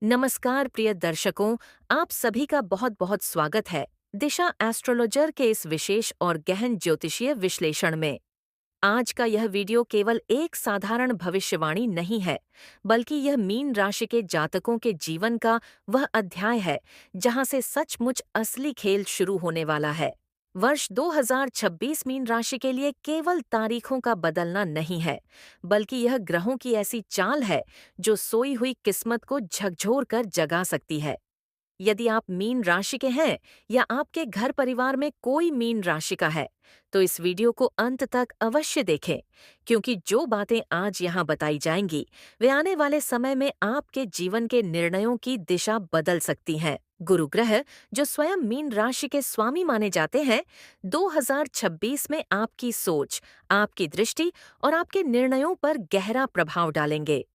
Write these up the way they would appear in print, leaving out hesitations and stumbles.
नमस्कार प्रिय दर्शकों, आप सभी का बहुत बहुत स्वागत है दिशा एस्ट्रोलॉजर के इस विशेष और गहन ज्योतिषीय विश्लेषण में। आज का यह वीडियो केवल एक साधारण भविष्यवाणी नहीं है, बल्कि यह मीन राशि के जातकों के जीवन का वह अध्याय है जहां से सचमुच असली खेल शुरू होने वाला है। वर्ष 2026 मीन राशि के लिए केवल तारीखों का बदलना नहीं है, बल्कि यह ग्रहों की ऐसी चाल है जो सोई हुई किस्मत को झकझोर कर जगा सकती है। यदि आप मीन राशि के हैं या आपके घर परिवार में कोई मीन राशि का है, तो इस वीडियो को अंत तक अवश्य देखें, क्योंकि जो बातें आज यहाँ बताई जाएंगी, वे आने वाले समय में आपके जीवन के निर्णयों की दिशा बदल सकती हैं। गुरु ग्रह, जो स्वयं मीन राशि के स्वामी माने जाते हैं, 2026 में आपकी सोच, आपकी दृष्टि और आपके निर्णयों पर गहरा प्रभाव डालेंगे।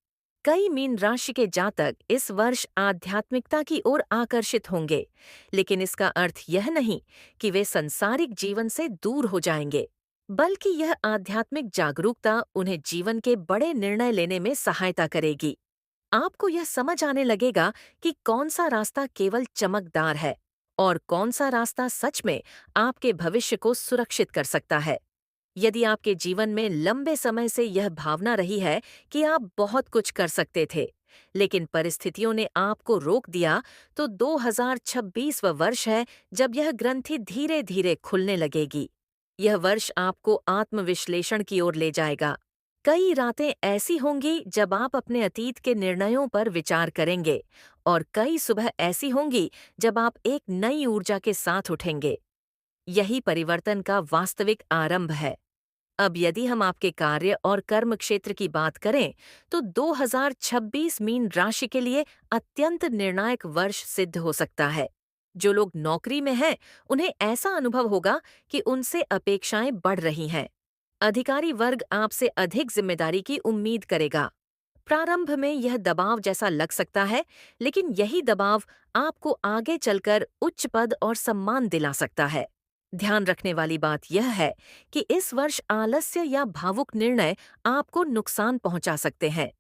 कई मीन राशि के जातक इस वर्ष आध्यात्मिकता की ओर आकर्षित होंगे, लेकिन इसका अर्थ यह नहीं कि वे सांसारिक जीवन से दूर हो जाएंगे, बल्कि यह आध्यात्मिक जागरूकता उन्हें जीवन के बड़े निर्णय लेने में सहायता करेगी। आपको यह समझ आने लगेगा कि कौन सा रास्ता केवल चमकदार है और कौन सा रास्ता सच में आपके भविष्य को सुरक्षित कर सकता है। यदि आपके जीवन में लंबे समय से यह भावना रही है कि आप बहुत कुछ कर सकते थे, लेकिन परिस्थितियों ने आपको रोक दिया, तो 2026 वह वर्ष है जब यह ग्रंथि धीरे धीरे खुलने लगेगी। यह वर्ष आपको आत्मविश्लेषण की ओर ले जाएगा। कई रातें ऐसी होंगी जब आप अपने अतीत के निर्णयों पर विचार करेंगे, और कई सुबह ऐसी होंगी जब आप एक नई ऊर्जा के साथ उठेंगे। यही परिवर्तन का वास्तविक आरंभ है। अब यदि हम आपके कार्य और कर्म क्षेत्र की बात करें, तो 2026 मीन राशि के लिए अत्यंत निर्णायक वर्ष सिद्ध हो सकता है। जो लोग नौकरी में हैं, उन्हें ऐसा अनुभव होगा कि उनसे अपेक्षाएं बढ़ रही हैं। अधिकारी वर्ग आपसे अधिक जिम्मेदारी की उम्मीद करेगा। प्रारंभ में यह दबाव जैसा लग सकता है, लेकिन यही दबाव आपको आगे चलकर उच्च पद और सम्मान दिला सकता है। ध्यान रखने वाली बात यह है कि इस वर्ष आलस्य या भावुक निर्णय आपको नुकसान पहुंचा सकते हैं।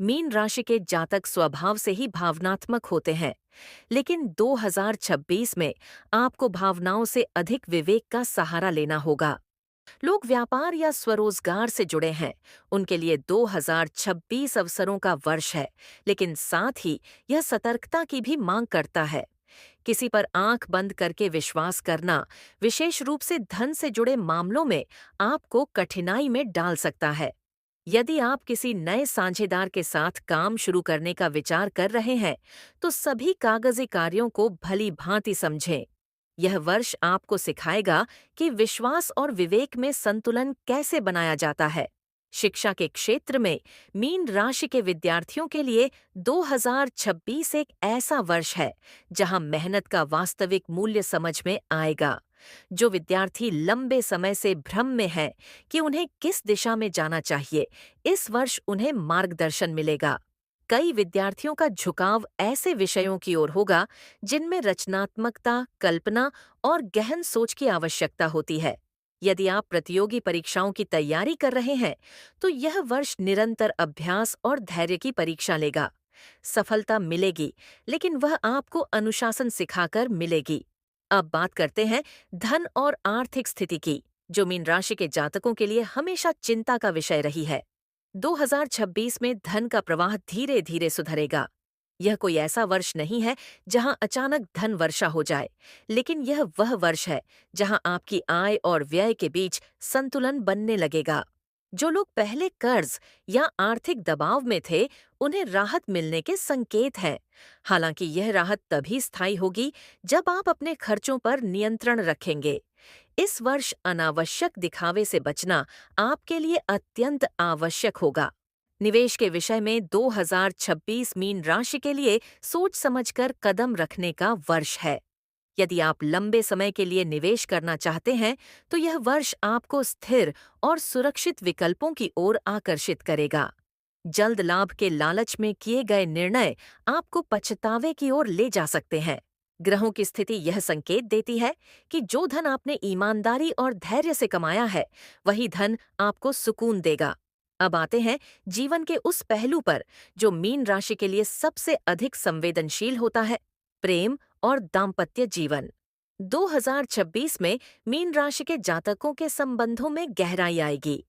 मीन राशि के जातक स्वभाव से ही भावनात्मक होते हैं, लेकिन 2026 में आपको भावनाओं से अधिक विवेक का सहारा लेना होगा। लोग व्यापार या स्वरोजगार से जुड़े हैं, उनके लिए 2026 अवसरों का वर्ष है, लेकिन साथ ही यह सतर्कता की भी मांग करता है। किसी पर आंख बंद करके विश्वास करना, विशेष रूप से धन से जुड़े मामलों में, आपको कठिनाई में डाल सकता है। यदि आप किसी नए साझेदार के साथ काम शुरू करने का विचार कर रहे हैं, तो सभी कागजी कार्यों को भली भांति समझें। यह वर्ष आपको सिखाएगा कि विश्वास और विवेक में संतुलन कैसे बनाया जाता है। शिक्षा के क्षेत्र में मीन राशि के विद्यार्थियों के लिए 2026 एक ऐसा वर्ष है जहां मेहनत का वास्तविक मूल्य समझ में आएगा। जो विद्यार्थी लंबे समय से भ्रम में हैं कि उन्हें किस दिशा में जाना चाहिए, इस वर्ष उन्हें मार्गदर्शन मिलेगा। कई विद्यार्थियों का झुकाव ऐसे विषयों की ओर होगा जिनमें रचनात्मकता, कल्पना और गहन सोच की आवश्यकता होती है। यदि आप प्रतियोगी परीक्षाओं की तैयारी कर रहे हैं, तो यह वर्ष निरंतर अभ्यास और धैर्य की परीक्षा लेगा। सफलता मिलेगी, लेकिन वह आपको अनुशासन सिखाकर मिलेगी। अब बात करते हैं धन और आर्थिक स्थिति की, जो मीन राशि के जातकों के लिए हमेशा चिंता का विषय रही है। 2026 में धन का प्रवाह धीरे धीरे सुधरेगा। यह कोई ऐसा वर्ष नहीं है जहां अचानक धन वर्षा हो जाए, लेकिन यह वह वर्ष है जहां आपकी आय और व्यय के बीच संतुलन बनने लगेगा। जो लोग पहले कर्ज या आर्थिक दबाव में थे, उन्हें राहत मिलने के संकेत हैं। हालांकि यह राहत तभी स्थायी होगी जब आप अपने खर्चों पर नियंत्रण रखेंगे। इस वर्ष अनावश्यक दिखावे से बचना आपके लिए अत्यंत आवश्यक होगा। निवेश के विषय में 2026 मीन राशि के लिए सोच समझकर कदम रखने का वर्ष है। यदि आप लंबे समय के लिए निवेश करना चाहते हैं, तो यह वर्ष आपको स्थिर और सुरक्षित विकल्पों की ओर आकर्षित करेगा। जल्द लाभ के लालच में किए गए निर्णय आपको पछतावे की ओर ले जा सकते हैं। ग्रहों की स्थिति यह संकेत देती है कि जो धन आपने ईमानदारी और धैर्य से कमाया है, वही धन आपको सुकून देगा। अब आते हैं जीवन के उस पहलू पर जो मीन राशि के लिए सबसे अधिक संवेदनशील होता है, प्रेम और दाम्पत्य जीवन। 2026 में मीन राशि के जातकों के संबंधों में गहराई आएगी।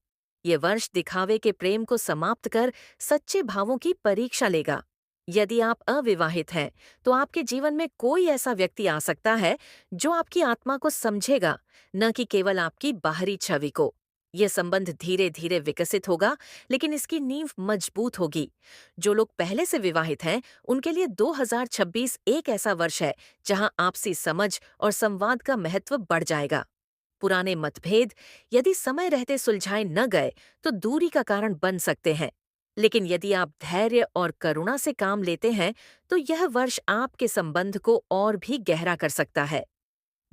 ये वर्ष दिखावे के प्रेम को समाप्त कर सच्चे भावों की परीक्षा लेगा। यदि आप अविवाहित हैं, तो आपके जीवन में कोई ऐसा व्यक्ति आ सकता है जो आपकी आत्मा को समझेगा, न कि केवल आपकी बाहरी छवि को। यह संबंध धीरे धीरे विकसित होगा, लेकिन इसकी नींव मजबूत होगी। जो लोग पहले से विवाहित हैं, उनके लिए 2026 एक ऐसा वर्ष है जहां आपसी समझ और संवाद का महत्व बढ़ जाएगा। पुराने मतभेद यदि समय रहते सुलझाए न गए तो दूरी का कारण बन सकते हैं, लेकिन यदि आप धैर्य और करुणा से काम लेते हैं तो यह वर्ष आपके संबंध को और भी गहरा कर सकता है।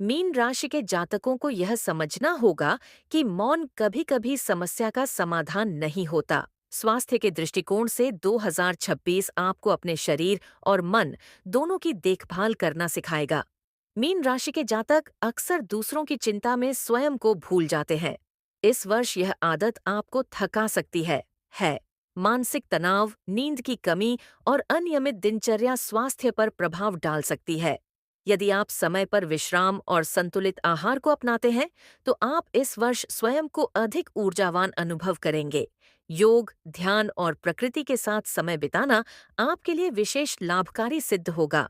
मीन राशि के जातकों को यह समझना होगा कि मौन कभी-कभी समस्या का समाधान नहीं होता। स्वास्थ्य के दृष्टिकोण से 2026 आपको अपने शरीर और मन दोनों की देखभाल करना सिखाएगा। मीन राशि के जातक अक्सर दूसरों की चिंता में स्वयं को भूल जाते हैं। इस वर्ष यह आदत आपको थका सकती है। मानसिक तनाव, नींद की कमी और अनियमित दिनचर्या स्वास्थ्य पर प्रभाव डाल सकती है। यदि आप समय पर विश्राम और संतुलित आहार को अपनाते हैं, तो आप इस वर्ष स्वयं को अधिक ऊर्जावान अनुभव करेंगे। योग, ध्यान और प्रकृति के साथ समय बिताना आपके लिए विशेष लाभकारी सिद्ध होगा।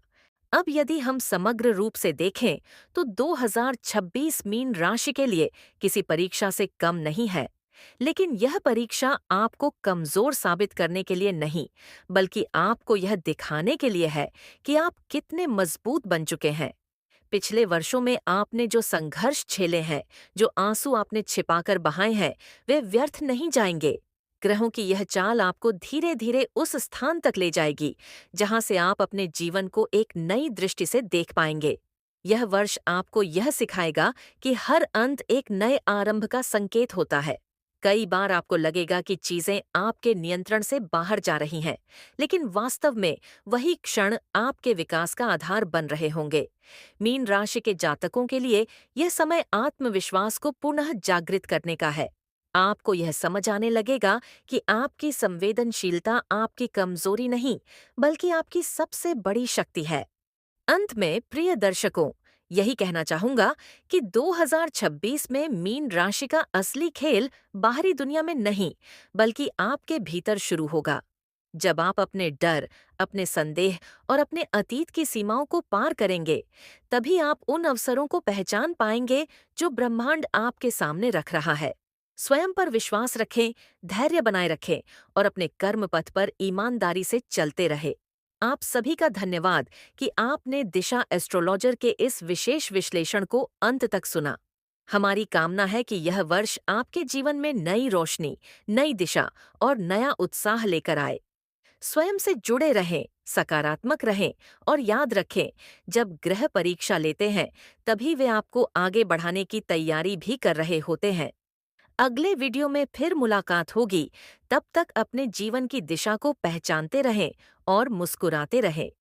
अब यदि हम समग्र रूप से देखें, तो 2026 मीन राशि के लिए किसी परीक्षा से कम नहीं है। लेकिन यह परीक्षा आपको कमजोर साबित करने के लिए नहीं, बल्कि आपको यह दिखाने के लिए है कि आप कितने मजबूत बन चुके हैं। पिछले वर्षों में आपने जो संघर्ष झेले हैं, जो आंसू आपने छिपाकर बहाए हैं, वे व्यर्थ नहीं जाएंगे। ग्रहों की यह चाल आपको धीरे धीरे उस स्थान तक ले जाएगी जहां से आप अपने जीवन को एक नई दृष्टि से देख पाएंगे। यह वर्ष आपको यह सिखाएगा कि हर अंत एक नए आरंभ का संकेत होता है। कई बार आपको लगेगा कि चीजें आपके नियंत्रण से बाहर जा रही हैं, लेकिन वास्तव में वही क्षण आपके विकास का आधार बन रहे होंगे। मीन राशि के जातकों के लिए यह समय आत्मविश्वास को पुनः जागृत करने का है। आपको यह समझ आने लगेगा कि आपकी संवेदनशीलता आपकी कमजोरी नहीं, बल्कि आपकी सबसे बड़ी शक्ति है। अंत में प्रिय दर्शकों, यही कहना चाहूंगा कि 2026 में मीन राशि का असली खेल बाहरी दुनिया में नहीं, बल्कि आपके भीतर शुरू होगा। जब आप अपने डर, अपने संदेह और अपने अतीत की सीमाओं को पार करेंगे, तभी आप उन अवसरों को पहचान पाएंगे जो ब्रह्मांड आपके सामने रख रहा है। स्वयं पर विश्वास रखें, धैर्य बनाए रखें और अपने कर्म पथ पर ईमानदारी से चलते रहे। आप सभी का धन्यवाद कि आपने दिशा एस्ट्रोलॉजर के इस विशेष विश्लेषण को अंत तक सुना। हमारी कामना है कि यह वर्ष आपके जीवन में नई रोशनी, नई दिशा और नया उत्साह लेकर आए। स्वयं से जुड़े रहें, सकारात्मक रहें और याद रखें, जब ग्रह परीक्षा लेते हैं, तभी वे आपको आगे बढ़ाने की तैयारी भी कर रहे होते हैं। अगले वीडियो में फिर मुलाकात होगी। तब तक अपने जीवन की दिशा को पहचानते रहें और मुस्कुराते रहें।